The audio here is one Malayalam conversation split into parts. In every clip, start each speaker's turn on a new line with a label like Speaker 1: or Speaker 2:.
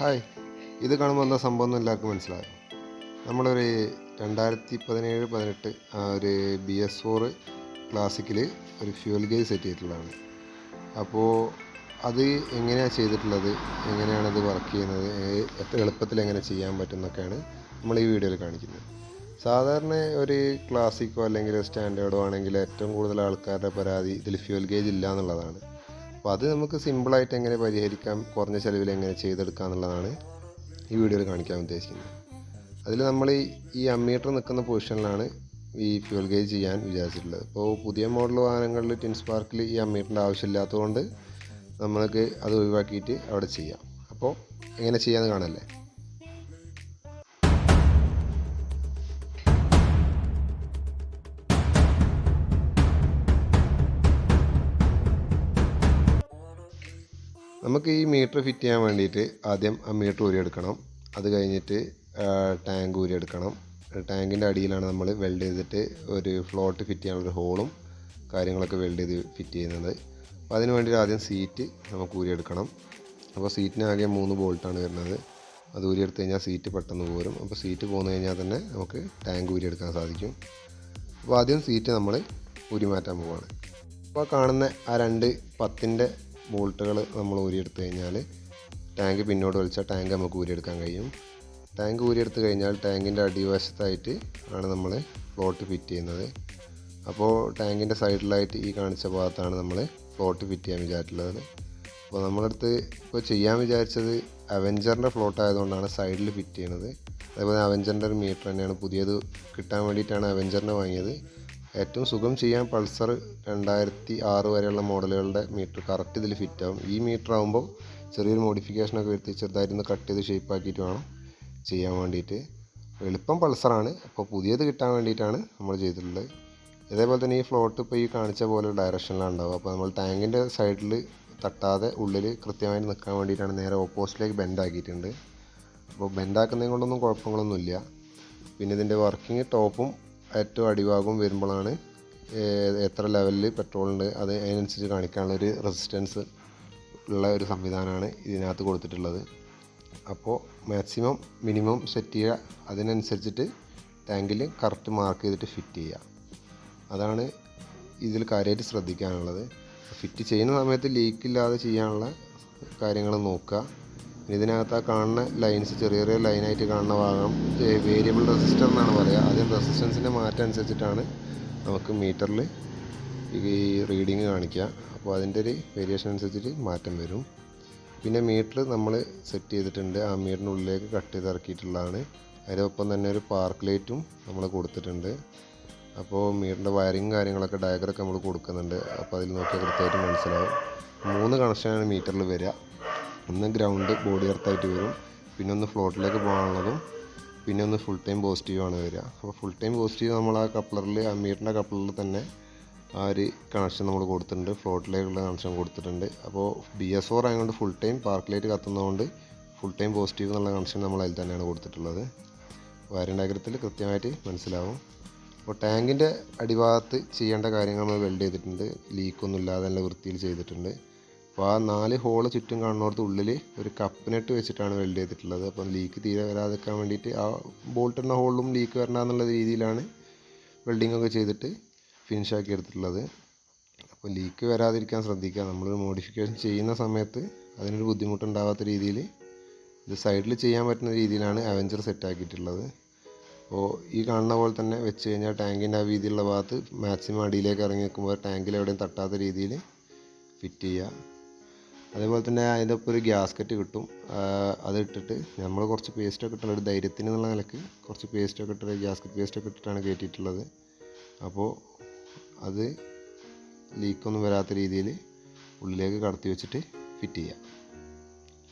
Speaker 1: ഹായ്, ഇത് കാണുമ്പോൾ എന്താ സംഭവം എന്ന് എല്ലാവർക്കും മനസ്സിലായോ? നമ്മളൊരു 2017-18 ഒരു BS4 ക്ലാസിക്കിൽ ഒരു ഫ്യൂൽ ഗേജ് സെറ്റ് ചെയ്തിട്ടുള്ളതാണ്. അപ്പോൾ അത് എങ്ങനെയാണ് ചെയ്തിട്ടുള്ളത്, എങ്ങനെയാണത് വർക്ക് ചെയ്യുന്നത്, എത്ര എളുപ്പത്തിൽ എങ്ങനെ ചെയ്യാൻ പറ്റുന്നൊക്കെയാണ് നമ്മൾ ഈ വീഡിയോയിൽ കാണിക്കുന്നത്. സാധാരണ ഒരു ക്ലാസിക്കോ അല്ലെങ്കിൽ സ്റ്റാൻഡേർഡോ ആണെങ്കിൽ ഏറ്റവും കൂടുതൽ ആൾക്കാരുടെ പരാതി ഇതിൽ ഫ്യൂൽ ഗേജ് ഇല്ല എന്നുള്ളതാണ്. അപ്പോൾ അത് നമുക്ക് സിമ്പിളായിട്ട് എങ്ങനെ പരിഹരിക്കാം, കുറഞ്ഞ ചിലവിൽ എങ്ങനെ ചെയ്തെടുക്കാം എന്നുള്ളതാണ് ഈ വീഡിയോയിൽ കാണിക്കാൻ ഉദ്ദേശിക്കുന്നത്. അതിൽ നമ്മൾ ഈ അമ്മീറ്റർ നിൽക്കുന്ന പൊസിഷനിലാണ് ഈ ഫ്യൂൽ ഗേജ് ചെയ്യാൻ വിചാരിച്ചിട്ടുള്ളത്. ഇപ്പോൾ പുതിയ മോഡൽ വാഹനങ്ങളിൽ ടിൻ സ്പാർക്കിൽ ഈ അമ്മീറ്ററിൻ്റെ ആവശ്യമില്ലാത്തതുകൊണ്ട് നമ്മൾക്ക് അത് ഒഴിവാക്കിയിട്ട് അവിടെ ചെയ്യാം. അപ്പോൾ എങ്ങനെ ചെയ്യാമെന്ന് കാണല്ലേ. നമുക്ക് ഈ മീറ്റർ ഫിറ്റ് ചെയ്യാൻ വേണ്ടിയിട്ട് ആദ്യം ആ മീറ്റർ ഊരിയെടുക്കണം. അത് കഴിഞ്ഞിട്ട് ടാങ്ക് ഊരിയെടുക്കണം. ടാങ്കിൻ്റെ അടിയിലാണ് നമ്മൾ വെൽഡ് ചെയ്തിട്ട് ഒരു ഫ്ലോട്ട് ഫിറ്റ് ചെയ്യാനുള്ളൊരു ഹോളും കാര്യങ്ങളൊക്കെ വെൽഡ് ചെയ്ത് ഫിറ്റ് ചെയ്യുന്നത്. അപ്പോൾ അതിന് വേണ്ടിയിട്ട് ആദ്യം സീറ്റ് നമുക്ക് ഊരിയെടുക്കണം. അപ്പോൾ സീറ്റിനാകെ 3 ബോൾട്ടാണ് വരുന്നത്. അത് ഊരിയെടുത്ത് കഴിഞ്ഞാൽ സീറ്റ് പെട്ടെന്ന് പോരും. അപ്പോൾ സീറ്റ് പോന്നു കഴിഞ്ഞാൽ തന്നെ നമുക്ക് ടാങ്ക് ഊരിയെടുക്കാൻ സാധിക്കും. അപ്പോൾ ആദ്യം സീറ്റ് നമ്മൾ ഊരി മാറ്റാൻ പോവുകയാണ്. അപ്പോൾ കാണുന്ന ആ 2 10-ൻ്റെ ബോൾട്ടുകൾ നമ്മൾ ഊരിയെടുത്ത് കഴിഞ്ഞാൽ ടാങ്ക് പിന്നോട്ട് വലിച്ചാൽ ടാങ്ക് നമുക്ക് ഊരിയെടുക്കാൻ കഴിയും. ടാങ്ക് ഊരിയെടുത്ത് കഴിഞ്ഞാൽ ടാങ്കിൻ്റെ അടിവശത്തായിട്ട് ആണ് നമ്മൾ ഫ്ലോട്ട് ഫിറ്റ് ചെയ്യുന്നത്. അപ്പോൾ ടാങ്കിൻ്റെ സൈഡിലായിട്ട് ഈ കാണിച്ച ഭാഗത്താണ് നമ്മൾ ഫ്ലോട്ട് ഫിറ്റ് ചെയ്യാൻ വിചാരിച്ചിട്ടുള്ളത്. അപ്പോൾ നമ്മളടുത്ത് ഇപ്പോൾ ചെയ്യാൻ വിചാരിച്ചത് അവെഞ്ചറിൻ്റെ ഫ്ലോട്ട് ആയതുകൊണ്ടാണ് സൈഡിൽ ഫിറ്റ് ചെയ്യുന്നത്. അതേപോലെ അവെഞ്ചറിൻ്റെ ഒരു മീറ്റർ തന്നെയാണ്, പുതിയത് കിട്ടാൻ വേണ്ടിയിട്ടാണ് അവെഞ്ചറിനെ വാങ്ങിയത്. ഏറ്റവും സുഖം ചെയ്യാൻ പൾസർ 2006 വരെയുള്ള മോഡലുകളുടെ മീറ്റർ കറക്റ്റ് ഇതിൽ ഫിറ്റ് ആവും. ഈ മീറ്റർ ആകുമ്പോൾ ചെറിയൊരു മോഡിഫിക്കേഷനൊക്കെ വരുത്തി ചെറുതായിട്ടൊന്ന് കട്ട് ചെയ്ത് ഷേപ്പ് ആക്കിയിട്ട് വേണം ചെയ്യാൻ വേണ്ടിയിട്ട്. എളുപ്പം പൾസറാണ്. അപ്പോൾ പുതിയത് കിട്ടാൻ വേണ്ടിയിട്ടാണ് നമ്മൾ ചെയ്തിട്ടുള്ളത്. ഇതേപോലെ തന്നെ ഈ ഫ്ലോട്ട് ഇപ്പോൾ ഈ കാണിച്ച പോലെ ഡയറക്ഷനിലാണ് ഉണ്ടാവുക. അപ്പോൾ നമ്മൾ ടാങ്കിൻ്റെ സൈഡിൽ തട്ടാതെ ഉള്ളിൽ കൃത്യമായിട്ട് നിൽക്കാൻ വേണ്ടിയിട്ടാണ് നേരെ ഓപ്പോസിറ്റിലേക്ക് ബെൻഡാക്കിയിട്ടുണ്ട്. അപ്പോൾ ബെൻഡാക്കുന്നതിനെ കൊണ്ടൊന്നും കുഴപ്പങ്ങളൊന്നുമില്ല. പിന്നെ ഇതിൻ്റെ വർക്കിംഗ് ടോപ്പും ഏറ്റവും അടിഭാഗവും വരുമ്പോഴാണ് എത്ര ലെവലിൽ പെട്രോളുണ്ട് അത് അതിനനുസരിച്ച് കാണിക്കാനുള്ളൊരു റെസിസ്റ്റൻസ് ഉള്ള ഒരു സംവിധാനമാണ് ഇതിനകത്ത് കൊടുത്തിട്ടുള്ളത്. അപ്പോൾ മാക്സിമം മിനിമം സെറ്റ് ചെയ്യുക, അതിനനുസരിച്ചിട്ട് ടാങ്കിൽ കറക്റ്റ് മാർക്ക് ചെയ്തിട്ട് ഫിറ്റ് ചെയ്യുക. അതാണ് ഇതിൽ കാര്യമായിട്ട് ശ്രദ്ധിക്കാനുള്ളത്. ഫിറ്റ് ചെയ്യുന്ന സമയത്ത് ലീക്കില്ലാതെ ചെയ്യാനുള്ള കാര്യങ്ങൾ നോക്കുക. ഇതിനകത്ത് ആ കാണുന്ന ലൈൻസ് ചെറിയ ചെറിയ ലൈനായിട്ട് കാണുന്ന ഭാഗം വേരിയബിൾ റെസിസ്റ്റർ എന്നാണ് പറയുക. ആദ്യം റെസിസ്റ്റൻസിൻ്റെ മാറ്റം അനുസരിച്ചിട്ടാണ് നമുക്ക് മീറ്ററിൽ ഈ റീഡിങ് കാണിക്കുക. അപ്പോൾ അതിൻ്റെ ഒരു വേരിയേഷൻ അനുസരിച്ചിട്ട് മാറ്റം വരും. പിന്നെ മീറ്റർ നമ്മൾ സെറ്റ് ചെയ്തിട്ടുണ്ട്. ആ മീറ്ററിൻ്റെ ഉള്ളിലേക്ക് കട്ട് ചെയ്ത് ഇറക്കിയിട്ടുള്ളതാണ്. അതിനൊപ്പം തന്നെ ഒരു പാർക്ക് ലൈറ്റും നമ്മൾ കൊടുത്തിട്ടുണ്ട്. അപ്പോൾ മീറ്ററിൻ്റെ വയറിങ് കാര്യങ്ങളൊക്കെ ഡയഗ്രമൊക്കെ നമ്മൾ കൊടുക്കുന്നുണ്ട്. അപ്പോൾ അതിൽ നോക്കിയാൽ കൃത്യമായിട്ട് മനസ്സിലാവും. 3 കണക്ഷനാണ് മീറ്ററിൽ വരിക. ഒന്ന് ഗ്രൗണ്ട് ബോഡി എർത്തായിട്ട് വരും, പിന്നെ ഒന്ന് ഫ്ലോട്ടിലേക്ക് പോകാനുള്ളതും, പിന്നെ ഒന്ന് ഫുൾ ടൈം പോസിറ്റീവാണ് വരിക. അപ്പോൾ ഫുൾ ടൈം പോസിറ്റീവ് നമ്മൾ ആ കപ്ലറിൽ അമ്മീറ്ററിൻ്റെ കപ്ലറിൽ തന്നെ ആ ഒരു കണക്ഷൻ നമ്മൾ കൊടുത്തിട്ടുണ്ട്, ഫ്ലോട്ടിലേക്കുള്ള കണക്ഷൻ കൊടുത്തിട്ടുണ്ട്. അപ്പോൾ BS4 ആയതുകൊണ്ട് ഫുൾ ടൈം പാർക്ക് ലൈറ്റ് കത്തുന്നതുകൊണ്ട് ഫുൾ ടൈം പോസിറ്റീവ് എന്നുള്ള കണക്ഷൻ നമ്മൾ അതിൽ തന്നെയാണ് കൊടുത്തിട്ടുള്ളത്. വയറിംഗ് ഡയഗ്രത്തിൽ കൃത്യമായിട്ട് മനസ്സിലാവും. അപ്പോൾ ടാങ്കിൻ്റെ അടിഭാഗത്ത് ചെയ്യേണ്ട കാര്യങ്ങൾ നമ്മൾ വെൽഡ് ചെയ്തിട്ടുണ്ട്. ലീക്കൊന്നും ഇല്ലാതെ നല്ല വൃത്തിയിൽ ചെയ്തിട്ടുണ്ട്. അപ്പോൾ ആ 4 ഹോള് ചുറ്റും കാണുന്നിടത്ത് ഉള്ളിൽ ഒരു കപ്പിനെട്ട് വെച്ചിട്ടാണ് വെൽഡ് ചെയ്തിട്ടുള്ളത്. അപ്പം ലീക്ക് തീരെ വരാതിരിക്കാൻ വേണ്ടിയിട്ട് ആ ബോൾട്ടിൻ്റെ ഹോളിലും ലീക്ക് വരണ്ട എന്നുള്ള രീതിയിലാണ് വെൽഡിംഗ് ഒക്കെ ചെയ്തിട്ട് ഫിനിഷാക്കി എടുത്തിട്ടുള്ളത്. അപ്പോൾ ലീക്ക് വരാതിരിക്കാൻ ശ്രദ്ധിക്കുക. നമ്മളൊരു മോഡിഫിക്കേഷൻ ചെയ്യുന്ന സമയത്ത് അതിനൊരു ബുദ്ധിമുട്ടുണ്ടാകാത്ത രീതിയിൽ ഇത് സൈഡിൽ ചെയ്യാൻ പറ്റുന്ന രീതിയിലാണ് അവെഞ്ചർ സെറ്റാക്കിയിട്ടുള്ളത്. അപ്പോൾ ഈ കാണുന്ന പോലെ തന്നെ വെച്ച് കഴിഞ്ഞാൽ ടാങ്കിൻ്റെ ആ വീതിയുള്ള ഭാഗത്ത് മാക്സിമം അടിയിലേക്ക് ഇറങ്ങി നിൽക്കുമ്പോൾ ടാങ്കിൽ എവിടെയും തട്ടാത്ത രീതിയിൽ ഫിറ്റ് ചെയ്യുക. അതേപോലെ തന്നെ അതിൻ്റെ ഒപ്പം ഒരു ഗ്യാസ്കറ്റ് കിട്ടും. അത് ഇട്ടിട്ട് നമ്മൾ കുറച്ച് പേസ്റ്റൊക്കെ ഇട്ടുള്ള ഒരു ധൈര്യത്തിന് എന്നുള്ള നിലക്ക് കുറച്ച് പേസ്റ്റൊക്കെ ഇട്ടിട്ട് ഗ്യാസ്കറ്റ് പേസ്റ്റൊക്കെ ഇട്ടിട്ടാണ് കയറ്റിയിട്ടുള്ളത്. അപ്പോൾ അത് ലീക്കൊന്നും വരാത്ത രീതിയിൽ ഉള്ളിലേക്ക് കടത്തി വെച്ചിട്ട് ഫിറ്റ് ചെയ്യുക.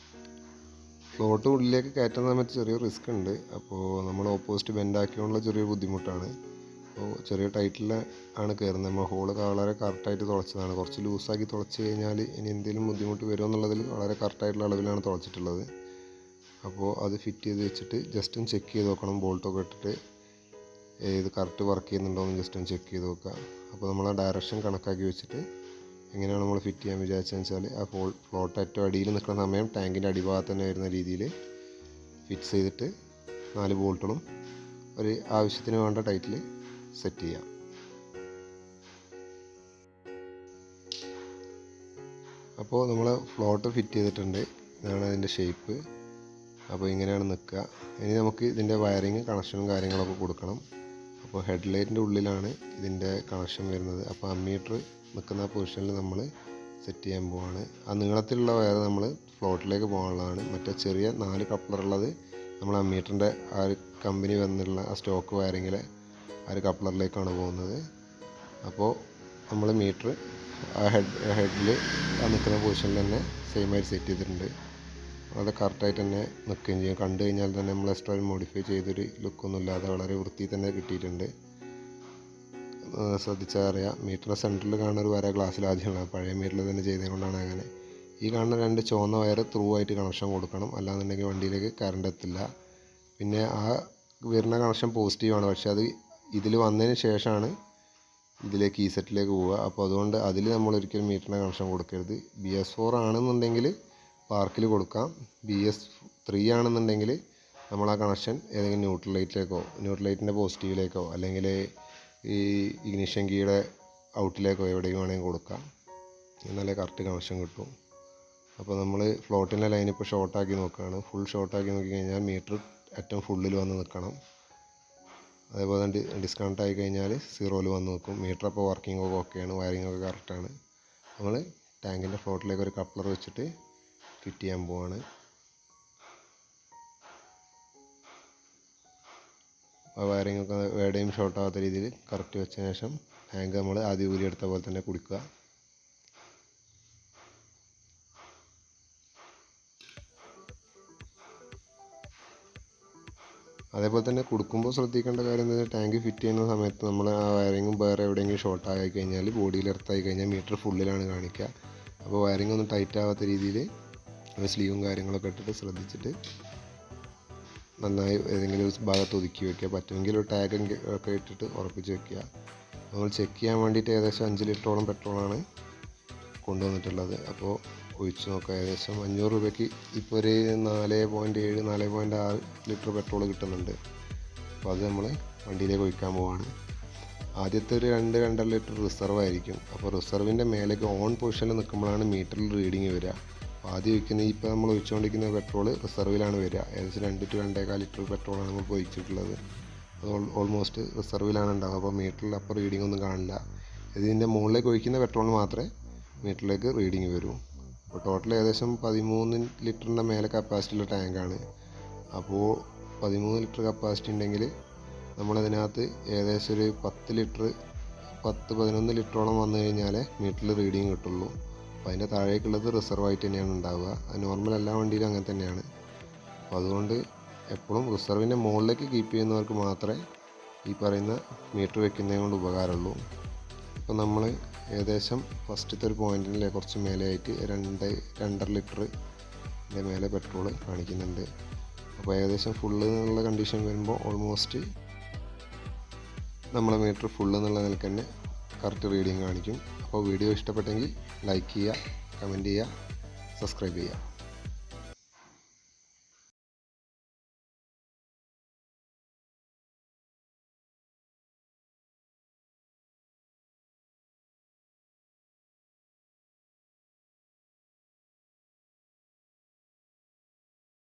Speaker 1: ഫ്ലോട്ട് ഉള്ളിലേക്ക് കയറ്റുന്ന സമയത്ത് ചെറിയൊരു റിസ്ക് ഉണ്ട്. അപ്പോൾ നമ്മൾ ഓപ്പോസിറ്റ് ബെൻഡാക്കിയോണ്ടുള്ള ചെറിയൊരു ബുദ്ധിമുട്ടാണ്. അപ്പോൾ ചെറിയ ടൈറ്റിൽ ആണ് കയറുന്നത്. നമ്മൾ ഹോള് വളരെ കറക്റ്റായിട്ട് തുളച്ചതാണ്. കുറച്ച് ലൂസാക്കി തുളച്ച് കഴിഞ്ഞാൽ ഇനി എന്തെങ്കിലും ബുദ്ധിമുട്ട് വരുമോ എന്നുള്ളതിൽ വളരെ കറക്റ്റായിട്ടുള്ള അളവിലാണ് തുളച്ചിട്ടുള്ളത്. അപ്പോൾ അത് ഫിറ്റ് ചെയ്ത് വെച്ചിട്ട് ജസ്റ്റ് ഒന്ന് ചെക്ക് ചെയ്ത് നോക്കണം. ബോൾട്ടൊക്കെ ഇട്ടിട്ട് ഇത് കറക്റ്റ് വർക്ക് ചെയ്യുന്നുണ്ടോ എന്ന് ജസ്റ്റ് ഒന്ന് ചെക്ക് ചെയ്ത് നോക്കുക. അപ്പോൾ നമ്മൾ ആ ഡയറക്ഷൻ കണക്കാക്കി വെച്ചിട്ട് എങ്ങനെയാണ് നമ്മൾ ഫിറ്റ് ചെയ്യാൻ വിചാരിച്ചതെന്ന് വെച്ചാൽ ആ ഫ്ലോട്ട് ഏറ്റവും അടിയിൽ നിൽക്കുന്ന സമയം ടാങ്കിൻ്റെ അടിഭാഗത്ത് തന്നെ വരുന്ന രീതിയിൽ ഫിക്സ് ചെയ്തിട്ട് 4 ബോൾട്ടുകളും ഒരു ആവശ്യത്തിന് വേണ്ട ടൈറ്റിൽ സെറ്റ് ചെയ്യാം. അപ്പോൾ നമ്മൾ ഫ്ലോട്ട് ഫിറ്റ് ചെയ്തിട്ടുണ്ട്. ഇതാണ് അതിൻ്റെ ഷേപ്പ്. അപ്പോൾ ഇങ്ങനെയാണ് നിൽക്കുക. ഇനി നമുക്ക് ഇതിൻ്റെ വയറിങ് കണക്ഷനും കാര്യങ്ങളൊക്കെ കൊടുക്കണം. അപ്പോൾ ഹെഡ്ലൈറ്റിൻ്റെ ഉള്ളിലാണ് ഇതിൻ്റെ കണക്ഷൻ വരുന്നത്. അപ്പോൾ അമ്മീറ്റർ നിൽക്കുന്ന പൊസിഷനിൽ നമ്മൾ സെറ്റ് ചെയ്യാൻ പോവാണ്. ആ നീളത്തിലുള്ള വയർ നമ്മൾ ഫ്ലോട്ടിലേക്ക് പോകാനുള്ളതാണ്. മറ്റേ ചെറിയ 4 കപ്ലറുള്ളത് നമ്മൾ അമ്മീറ്ററിൻ്റെ ആ ഒരു കമ്പനി വന്നിട്ടുള്ള ആ സ്റ്റോക്ക് വയറിങ്ങിലെ ആ ഒരു കപ്ലറിലേക്കാണ് പോകുന്നത്. അപ്പോൾ നമ്മൾ മീറ്റർ ആ ഹെഡിൽ ആ നിൽക്കുന്ന പൊസിഷനിൽ തന്നെ സെയിമായിട്ട് സെറ്റ് ചെയ്തിട്ടുണ്ട്. അത് കറക്റ്റായിട്ട് തന്നെ നിൽക്കുകയും ചെയ്യും. കണ്ടു കഴിഞ്ഞാൽ തന്നെ നമ്മൾ എക്സ്ട്രാ മോഡിഫൈ ചെയ്തൊരു ലുക്കൊന്നും ഇല്ലാതെ വളരെ വൃത്തി തന്നെ കിട്ടിയിട്ടുണ്ട്. ശ്രദ്ധിച്ചാൽ അറിയാം, മീറ്ററിൻ്റെ സെൻറ്ററിൽ കാണുന്ന ഒരു വര ഗ്ലാസ്സിൽ ആദ്യമാണ്. പഴയ മീറ്ററിൽ തന്നെ ചെയ്തതുകൊണ്ടാണ് അങ്ങനെ. ഈ കാണുന്ന 2 ചുവന്ന വയർ ത്രൂ ആയിട്ട് കണക്ഷൻ കൊടുക്കണം, അല്ലാന്നുണ്ടെങ്കിൽ വണ്ടിയിലേക്ക് കറണ്ട് എത്തില്ല. പിന്നെ ആ വരുന്ന കണക്ഷൻ പോസിറ്റീവാണ്, പക്ഷെ അത് ഇതിൽ വന്നതിന് ശേഷമാണ് ഇതിലേക്ക് ഈ സെറ്റിലേക്ക് പോവുക. അപ്പോൾ അതുകൊണ്ട് അതിൽ നമ്മൾ ഒരിക്കലും മീറ്ററിൻ്റെ കണക്ഷൻ കൊടുക്കരുത്. bs4 ആണെന്നുണ്ടെങ്കിൽ പാർക്കിൽ കൊടുക്കാം. bs3 ആണെന്നുണ്ടെങ്കിൽ നമ്മൾ ആ കണക്ഷൻ ഏതെങ്കിലും ന്യൂട്രൽ ലൈറ്റിൻ്റെ പോസിറ്റീവിലേക്കോ അല്ലെങ്കിൽ ഈ ഇഗ്നിഷൻ കീയുടെ ഔട്ടിലേക്കോ എവിടെയും വേണമെങ്കിൽ കൊടുക്കാം. എന്നാലേ കറക്റ്റ് കണക്ഷൻ കിട്ടും. അപ്പോൾ നമ്മൾ ഫ്ലോട്ടിൻ്റെ ലൈൻ ഇപ്പോൾ ഷോർട്ടാക്കി നോക്കുകയാണ്. ഫുൾ ഷോർട്ടാക്കി നോക്കിക്കഴിഞ്ഞാൽ മീറ്റർ ഏറ്റവും ഫുള്ളിൽ വന്ന് നിൽക്കണം. അതേപോലെ തന്നെ ഡിസ്കണക്റ്റ് ആയി കഴിഞ്ഞാൽ 0യിൽ വന്ന് നിൽക്കും. മീറ്റർ അപ്പോൾ വർക്കിംഗ് ഒക്കെ ഓക്കെയാണ്, വയറിംഗ് ഒക്കെ കറക്റ്റാണ്. നമ്മൾ ടാങ്കിൻ്റെ ഫ്ലോട്ടിലേക്ക് ഒരു കപ്ലർ വെച്ചിട്ട് ഫിറ്റ് ചെയ്യാൻ പോവാണ്. ആ വയറിംഗ് ഒക്കെ എവിടെയും ഷോർട്ട് ആവാത്ത രീതിയിൽ കറക്റ്റ് വെച്ചതിന് ശേഷം ടാങ്ക് നമ്മൾ ആദ്യം ഊരിയെടുത്ത പോലെ തന്നെ കുടിക്കുക. അതേപോലെ തന്നെ കൊടുക്കുമ്പോൾ ശ്രദ്ധിക്കേണ്ട കാര്യം എന്താ വെച്ചാൽ ടാങ്ക് ഫിറ്റ് ചെയ്യുന്ന സമയത്ത് നമ്മൾ ആ വയറിങ്ങും വേറെ എവിടെയെങ്കിലും ഷോർട്ട് ആയി കഴിഞ്ഞാൽ ബോഡിയിൽ എർത്തായി കഴിഞ്ഞാൽ മീറ്റർ ഫുള്ളിലാണ് കാണിക്കുക. അപ്പോൾ വയറിംഗ് ഒന്നും ടൈറ്റ് ആവാത്ത രീതിയിൽ സ്ലീവും കാര്യങ്ങളൊക്കെ ഇട്ടിട്ട് ശ്രദ്ധിച്ചിട്ട് നന്നായി ഏതെങ്കിലും ഒരു ഭാഗത്ത് ഒതുക്കി വയ്ക്കുക. പറ്റുമെങ്കിൽ ഒരു ടാഗ് ഒക്കെ ഇട്ടിട്ട് ഉറപ്പിച്ച് വയ്ക്കുക. നമ്മൾ ചെക്ക് ചെയ്യാൻ വേണ്ടിയിട്ട് ഏകദേശം 5 ലിറ്ററോളം പെട്രോളാണ് കൊണ്ടുവന്നിട്ടുള്ളത്. അപ്പോൾ ഒഴിച്ച് നോക്കുക. ഏകദേശം 500 രൂപയ്ക്ക് ഇപ്പോൾ ഒരു 4.7 4.6 ലിറ്റർ പെട്രോൾ കിട്ടുന്നുണ്ട്. അപ്പോൾ അത് നമ്മൾ വണ്ടിയിലേക്ക് ഒഴിക്കാൻ പോവാണ്. ആദ്യത്തെ ഒരു 2-2.5 ലിറ്റർ റിസർവ് ആയിരിക്കും. അപ്പോൾ റിസർവിൻ്റെ മേലേക്ക് ഓൺ പൊസിഷനിൽ നിൽക്കുമ്പോഴാണ് മീറ്ററിൽ റീഡിങ് വരിക. അപ്പോൾ ആദ്യം ഒഴിക്കുന്ന ഇപ്പോൾ നമ്മൾ ഒഴിച്ചുകൊണ്ടിരിക്കുന്ന പെട്രോൾ റിസർവിലാണ് വരിക. ഏകദേശം 2 to 2.25 ലിറ്റർ പെട്രോളാണ് നമ്മൾ ഒഴിച്ചിട്ടുള്ളത്. അത് ഓൾമോസ്റ്റ് റിസർവിലാണ് ഉണ്ടാകുക. അപ്പോൾ മീറ്ററിൽ അപ്പോൾ റീഡിംഗ് ഒന്നും കാണില്ല. ഇതിൻ്റെ മുകളിലേക്ക് ഒഴിക്കുന്ന പെട്രോളിന് മാത്രമേ മീറ്ററിലേക്ക് റീഡിങ് വരൂ. അപ്പോൾ ടോട്ടൽ ഏകദേശം 13 ലിറ്ററിൻ്റെ മേലെ കപ്പാസിറ്റിയുള്ള ടാങ്കാണ്. അപ്പോൾ 13 ലിറ്റർ കപ്പാസിറ്റി ഉണ്ടെങ്കിൽ നമ്മളതിനകത്ത് ഏകദേശം ഒരു 10-11 ലിറ്ററോളം വന്നു കഴിഞ്ഞാലേ മീറ്ററിൽ റീഡിങ് കിട്ടുള്ളൂ. അപ്പോൾ അതിൻ്റെ താഴേക്കുള്ളത് റിസർവായിട്ട് തന്നെയാണ് ഉണ്ടാവുക. അത് നോർമൽ എല്ലാ വണ്ടിയിലും അങ്ങനെ തന്നെയാണ്. അപ്പോൾ അതുകൊണ്ട് എപ്പോഴും റിസർവിൻ്റെ മുകളിലേക്ക് കീപ്പ് ചെയ്യുന്നവർക്ക് മാത്രമേ ഈ പറയുന്ന മീറ്റർ വെക്കുന്നതിനെ കൊണ്ട് ഉപകാരമുള്ളൂ. ഇപ്പോൾ നമ്മൾ ഏകദേശം ഫസ്റ്റത്തെ ഒരു പോയിൻറ്റിലെ കുറച്ച് മേലെയായിട്ട് 2-2.5 ലിറ്ററിൻ്റെ മേലെ പെട്രോൾ കാണിക്കുന്നുണ്ട്. അപ്പോൾ ഏകദേശം ഫുള്ള് എന്നുള്ള കണ്ടീഷൻ വരുമ്പോൾ ഓൾമോസ്റ്റ് നമ്മളെ മീറ്റർ ഫുള്ള് എന്നുള്ള നിലയ്ക്ക് തന്നെ കറക്റ്റ് റീഡിങ് കാണിക്കും. അപ്പോൾ വീഡിയോ ഇഷ്ടപ്പെട്ടെങ്കിൽ ലൈക്ക് ചെയ്യുക, കമൻറ്റ് ചെയ്യുക, സബ്സ്ക്രൈബ് ചെയ്യുക.